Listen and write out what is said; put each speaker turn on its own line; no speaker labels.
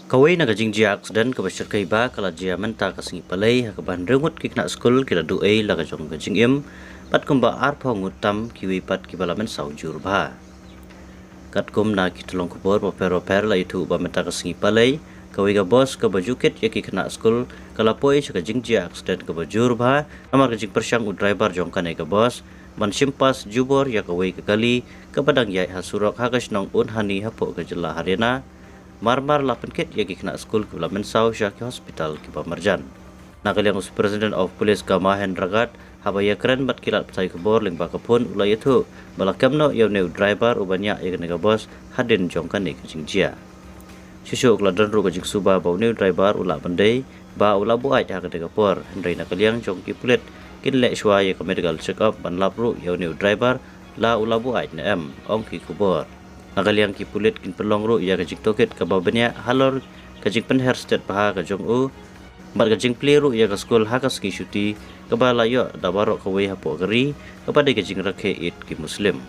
Kawai na gajing jia aksiden ke besar kaiba kala jia menta kasingi palai hakaban rengut kikna skul kila duai la gajong gajing im pat kumba arpa ngutam kiwi pat kibalamen saujur ba. Kat kum na kitulong kubur per la itu ba menta kasingi palai kawai ga bos ke bajukit ya kikna skul kala poi sa gajing jia aksiden ke bajur ba amar gajing persyang u driver jongkan ga bos ban simpas jubor ya kawai ke kali ke padang yai hasurok hagas nong un hani hapo ke jela harena marmar lapan kit yagi kena skul ke Belamen Sau Syaki Hospital ke Pamarjan. Nakaliang us President of Police Kamahen Ragat habaya keren bat kilat pasai kebor ling bakapun ulai itu balakam no yaw neu driver ubanya ya kena bos hadin jongkan ni kajing jia. Susu keladan ru kajing suba bau neu driver ula bandai ba ula buat ya kena kapor hendrai nakaliang jongki pulit kin lek shwa ya ke medical check up ban lapru yaw neu driver la ula buat na ong ki kubor. Nakaliang kipulit kin pelong ru ya kajing toket ke babanya halor kajing penher stet paha kajong u mat kajing pliru ya ke skul hakas ki syuti ke bala yo da barok kawai hapo geri kepada kajing rakhe it ki muslim.